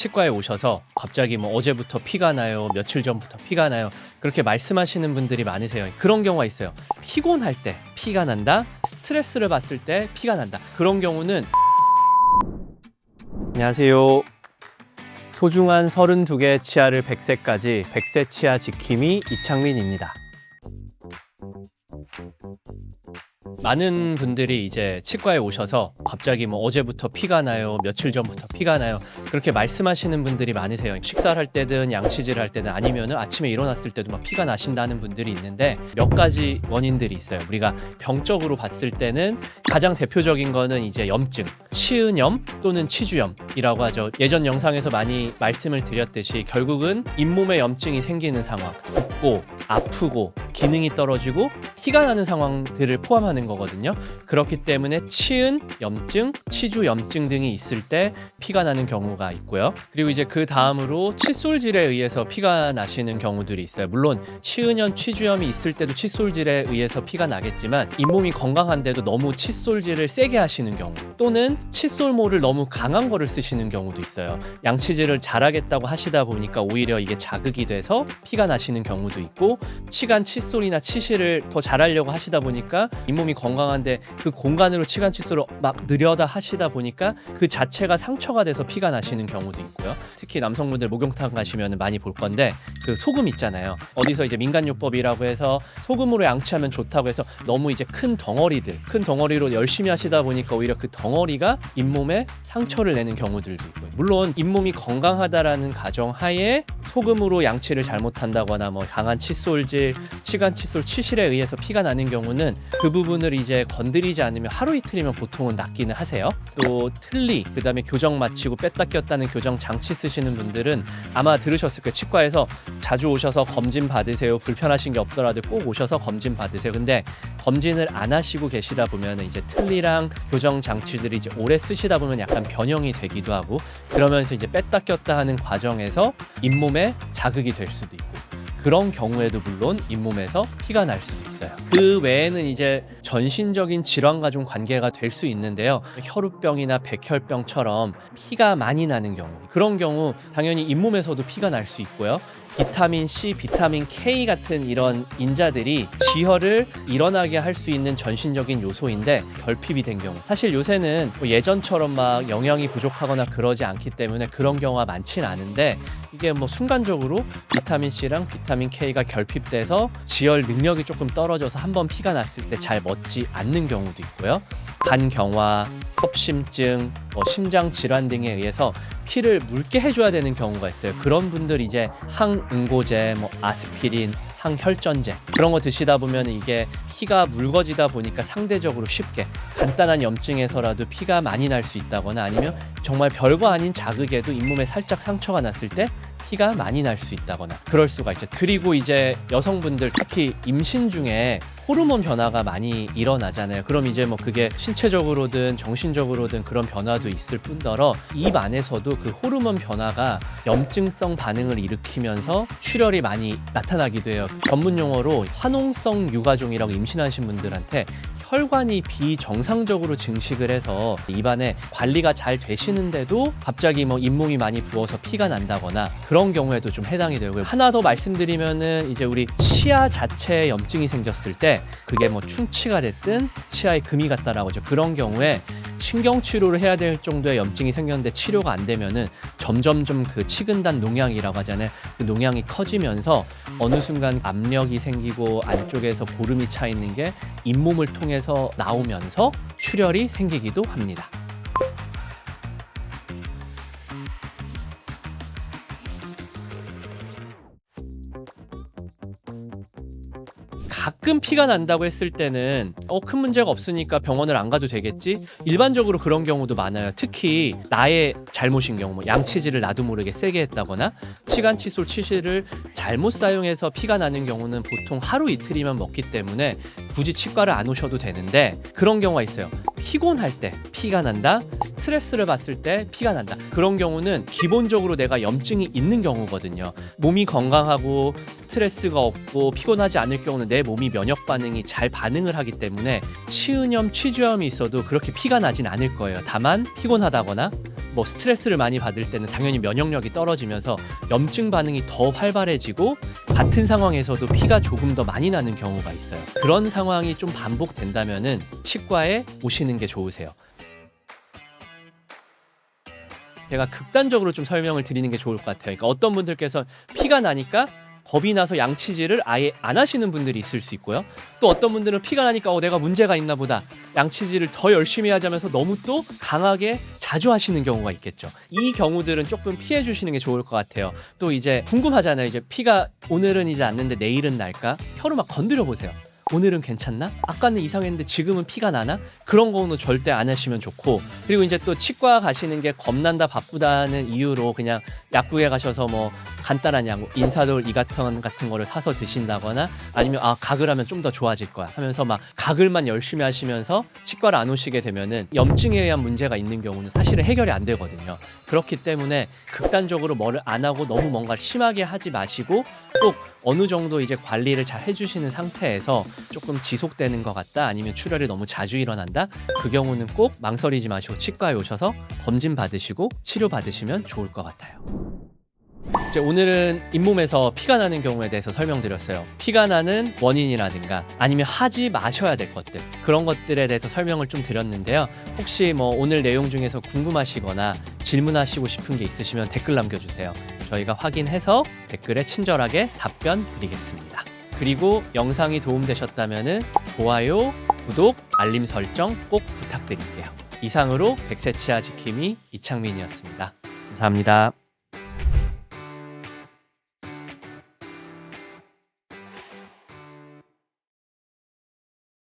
치과에 오셔서 갑자기 뭐 어제부터 피가 나요, 며칠 전부터 피가 나요, 그렇게 말씀하시는 분들이 많으세요. 그런 경우가 있어요. 피곤할 때 피가 난다, 스트레스를 받을 때 피가 난다. 그런 경우는 안녕하세요. 소중한 32개의 치아를 100세까지 100세 치아 지킴이 이창민입니다. 많은 분들이 이제 치과에 오셔서 갑자기 뭐 어제부터 피가 나요, 며칠 전부터 피가 나요, 그렇게 말씀하시는 분들이 많으세요. 식사를 할 때든 양치질을 할 때든 아니면은 아침에 일어났을 때도 막 피가 나신다는 분들이 있는데 몇 가지 원인들이 있어요. 우리가 병적으로 봤을 때는 가장 대표적인 거는 이제 염증, 치은염 또는 치주염이라고 하죠. 예전 영상에서 많이 말씀을 드렸듯이 결국은 잇몸에 염증이 생기는 상황, 붓고 아프고 기능이 떨어지고 피가 나는 상황들을 포함하는 거거든요. 그렇기 때문에 치은 염증, 치주 염증 등이 있을 때 피가 나는 경우가 있고요. 그리고 이제 그 다음으로 칫솔질에 의해서 피가 나시는 경우들이 있어요. 물론 치은염, 치주염이 있을 때도 칫솔질에 의해서 피가 나겠지만 잇몸이 건강한데도 너무 칫솔질을 세게 하시는 경우, 또는 칫솔모를 너무 강한 거를 쓰시는 경우도 있어요. 양치질을 잘하겠다고 하시다 보니까 오히려 이게 자극이 돼서 피가 나시는 경우도 있고, 치간 칫솔이나 치실을 더 잘하려고 하시다 보니까 잇몸이 건강한데 그 공간으로 치간 칫솔을 막 느려다 하시다 보니까 그 자체가 상처가 돼서 피가 나시는 경우도 있고요. 특히 남성분들 목욕탕 가시면 많이 볼 건데 그 소금 있잖아요. 어디서 이제 민간요법이라고 해서 소금으로 양치하면 좋다고 해서 너무 이제 큰 덩어리로 열심히 하시다 보니까 오히려 그 덩어리가 잇몸에 상처를 내는 경우들도 있고요. 물론 잇몸이 건강하다라는 가정하에 소금으로 양치를 잘못한다거나 뭐 강한 칫솔질, 치간 칫솔 치실에 의해서 피가 나는 경우는 그 부분을 이제 건드리지 않으면 하루 이틀이면 보통은 낫기는 하세요. 또 틀니, 그 다음에 교정 마치고 뺐다 꼈다는 교정 장치 쓰시는 분들은 아마 들으셨을 거예요. 치과에서 자주 오셔서 검진 받으세요. 불편하신 게 없더라도 꼭 오셔서 검진 받으세요. 근데 검진을 안 하시고 계시다 보면 이제 틀니랑 교정 장치들이 이제 오래 쓰시다 보면 약간 변형이 되기도 하고, 그러면서 이제 뺐다 꼈다 하는 과정에서 잇몸에 자극이 될 수도 있고, 그런 경우에도 물론 잇몸에서 피가 날 수도 있어요. 그 외에는 이제 전신적인 질환과 좀 관계가 될 수 있는데요. 혈우병이나 백혈병처럼 피가 많이 나는 경우, 그런 경우 당연히 잇몸에서도 피가 날 수 있고요. 비타민 C, 비타민 K 같은 이런 인자들이 지혈을 일어나게 할 수 있는 전신적인 요소인데 결핍이 된 경우, 사실 요새는 뭐 예전처럼 막 영양이 부족하거나 그러지 않기 때문에 그런 경우가 많진 않은데, 이게 뭐 순간적으로 비타민 C랑 비타민 K가 결핍돼서 지혈 능력이 조금 떨어져서 한번 피가 났을 때 잘 멎지 않는 경우도 있고요. 간경화, 협심증, 심장 질환 등에 의해서 피를 묽게 해줘야 되는 경우가 있어요. 그런 분들이 이제 항응고제, 아스피린, 항혈전제 그런 거 드시다 보면 이게 피가 묽어지다 보니까 상대적으로 쉽게 간단한 염증에서라도 피가 많이 날 수 있다거나, 아니면 정말 별거 아닌 자극에도 잇몸에 살짝 상처가 났을 때 피가 많이 날 수 있다거나 그럴 수가 있죠. 그리고 이제 여성분들 특히 임신 중에 호르몬 변화가 많이 일어나잖아요. 그럼 이제 그게 신체적으로든 정신적으로든 그런 변화도 있을 뿐더러 입 안에서도 그 호르몬 변화가 염증성 반응을 일으키면서 출혈이 많이 나타나기도 해요. 전문 용어로 화농성 유가종이라고 임신하신 분들한테 혈관이 비정상적으로 증식을 해서 입안에 관리가 잘 되시는데도 갑자기 잇몸이 많이 부어서 피가 난다거나 그런 경우에도 좀 해당이 되고요. 하나 더 말씀드리면은 이제 우리 치아 자체에 염증이 생겼을 때 그게 충치가 됐든 치아에 금이 갔다라고 하죠. 그런 경우에 신경치료를 해야 될 정도의 염증이 생겼는데 치료가 안 되면은 점점점 그 치근단 농양이라고 하잖아요. 그 농양이 커지면서 어느 순간 압력이 생기고 안쪽에서 고름이 차 있는 게 잇몸을 통해서 나오면서 출혈이 생기기도 합니다. 가끔 피가 난다고 했을 때는 큰 문제가 없으니까 병원을 안 가도 되겠지? 일반적으로 그런 경우도 많아요. 특히 나의 잘못인 경우, 양치질을 나도 모르게 세게 했다거나 치간 칫솔 치실을 잘못 사용해서 피가 나는 경우는 보통 하루 이틀이면 먹기 때문에 굳이 치과를 안 오셔도 되는데, 그런 경우가 있어요. 피곤할 때 피가 난다, 스트레스를 받을 때 피가 난다. 그런 경우는 기본적으로 내가 염증이 있는 경우거든요. 몸이 건강하고 스트레스가 없고 피곤하지 않을 경우는 내 몸이 면역 반응이 잘 반응을 하기 때문에 치은염, 치주염이 있어도 그렇게 피가 나진 않을 거예요. 다만 피곤하다거나 뭐 스트레스를 많이 받을 때는 당연히 면역력이 떨어지면서 염증 반응이 더 활발해지고 같은 상황에서도 피가 조금 더 많이 나는 경우가 있어요. 그런 상황이 좀 반복된다면은 치과에 오시는 게 좋으세요. 제가 극단적으로 좀 설명을 드리는 게 좋을 것 같아요. 그러니까 어떤 분들께서 피가 나니까 겁이 나서 양치질을 아예 안 하시는 분들이 있을 수 있고요. 또 어떤 분들은 피가 나니까 내가 문제가 있나 보다. 양치질을 더 열심히 하자면서 너무 또 강하게 자주 하시는 경우가 있겠죠. 이 경우들은 조금 피해 주시는 게 좋을 것 같아요. 또 이제 궁금하잖아요. 이제 피가 오늘은 이제 났는데 내일은 날까? 혀로 막 건드려 보세요. 오늘은 괜찮나? 아까는 이상했는데 지금은 피가 나나? 그런 거는 절대 안 하시면 좋고, 그리고 이제 또 치과 가시는 게 겁난다 바쁘다는 이유로 그냥 약국에 가셔서 뭐 간단한 약, 인사돌, 이가턴 같은 거를 사서 드신다거나 아니면 가글 하면 좀 더 좋아질 거야 하면서 막 가글만 열심히 하시면서 치과를 안 오시게 되면은 염증에 의한 문제가 있는 경우는 사실은 해결이 안 되거든요. 그렇기 때문에 극단적으로 뭐를 안 하고 너무 뭔가를 심하게 하지 마시고 꼭 어느 정도 이제 관리를 잘 해주시는 상태에서 조금 지속되는 것 같다, 아니면 출혈이 너무 자주 일어난다, 그 경우는 꼭 망설이지 마시고 치과에 오셔서 검진 받으시고 치료 받으시면 좋을 것 같아요. 이제 오늘은 잇몸에서 피가 나는 경우에 대해서 설명드렸어요. 피가 나는 원인이라든가 아니면 하지 마셔야 될 것들, 그런 것들에 대해서 설명을 좀 드렸는데요. 혹시 뭐 오늘 내용 중에서 궁금하시거나 질문하시고 싶은 게 있으시면 댓글 남겨주세요. 저희가 확인해서 댓글에 친절하게 답변 드리겠습니다. 그리고 영상이 도움되셨다면 좋아요, 구독, 알림 설정 꼭 부탁드릴게요. 이상으로 백세 치아 지킴이 이창민이었습니다. 감사합니다.